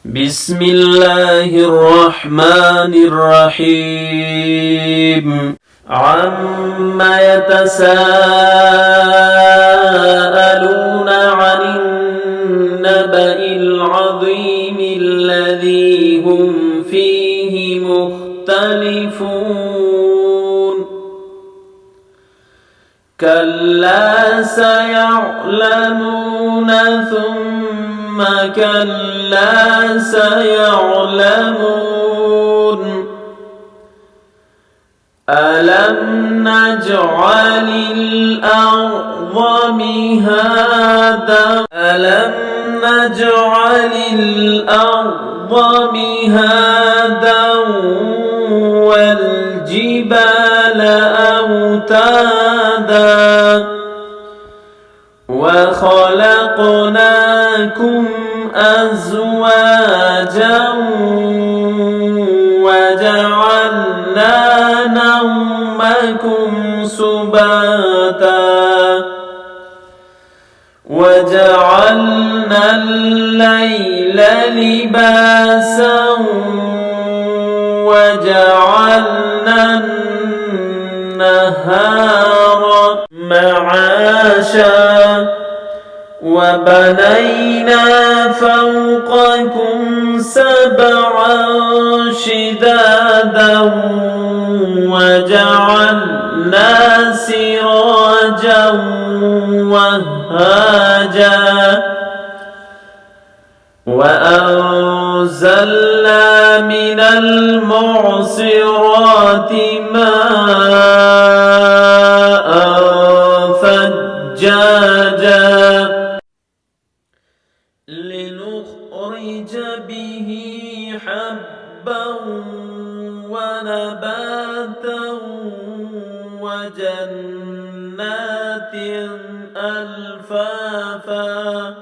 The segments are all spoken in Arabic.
بسم الله الرحمن الرحيم عما يتساءلون عن النبأ العظيم الذي هم فيه مختلفون كلا سيعلمون ثم كلا سيعلمون ألم نجعل الأرض مهادا والجبال أوتادا وخلقناكم أزواجا وجعلنا نومكم سباتا وجعلنا الليل لباسا وجعلنا النهار معاشا وبنينا فوقكم سبعا شدادا وجعلنا سراجا وهاجا وأنزلنا من المعصرات ماء ثجاجا لنخرج به حبا ونباتا وجنات ألفافا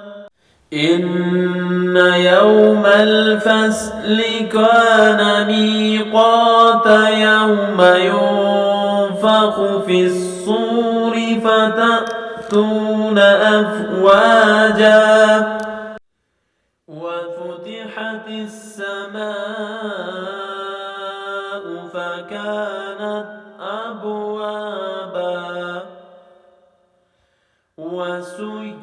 إن يوم الفصل كان ميقاتا يوم ينفخ في الصور فتأتون أفواجا وفتحت السماء فكانت أبوابا وسيرت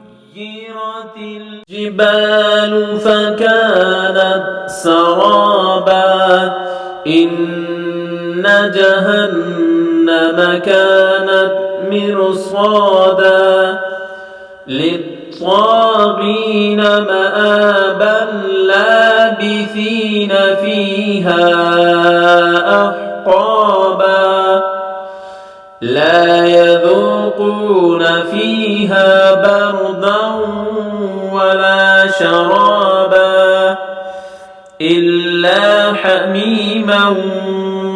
الجبال فكانت سرابا إن جهنم كانت مرصادا للطاغين مآبا لابثين فيها أحقابا لا يذوقون فيها بردا ولا شرابا إلا حميما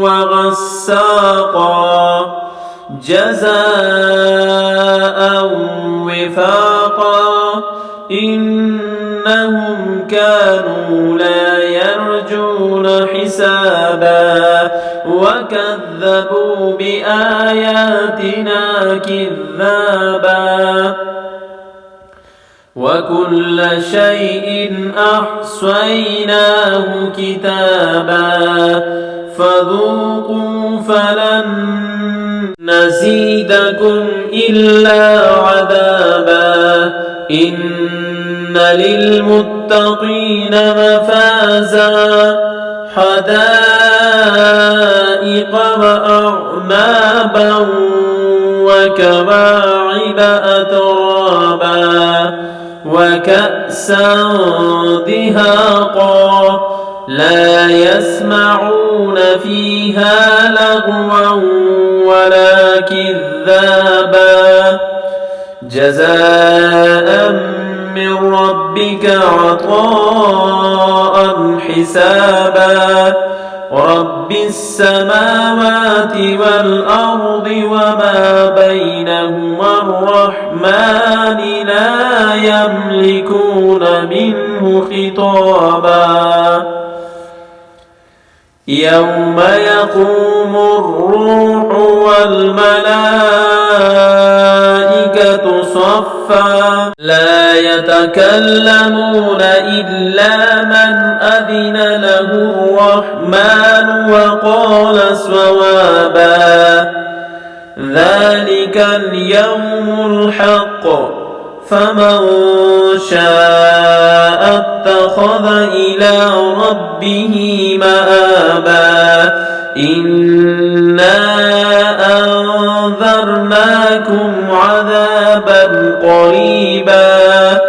وغساقا جزاء وفاقا إنهم كانوا لا يرجون حسابا وكذبوا بآياتنا كذابا وكل شيء أحصيناه كتابا فذوقوا فلن نزيدكم إلا عذابا إن للمتقين مفازا حدائق وأعنابا وكواعب أترابا وكأسا دهاقا لا يسمعون فيها لغوا ولا كذابا جزاء من ربك عطاء حسابا رب السماوات والأرض وما بينهما الرحمن لا يملكون منه خطابا يوم يقوم الروح والملائكة صفا لا يتكلمون إلا من أذن له الرحمن وقال صوابا ذلك اليوم الحق فمن شاء اتخذ إلى ربه مآبا إنا أنذرناكم عذابا قريبا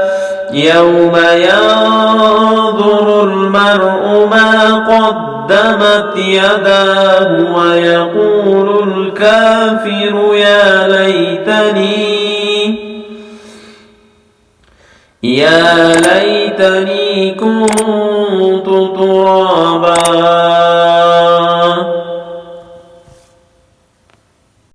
يوم ينظر المرء ما قدمت يداه ويقول الكافر يا ليتني كنت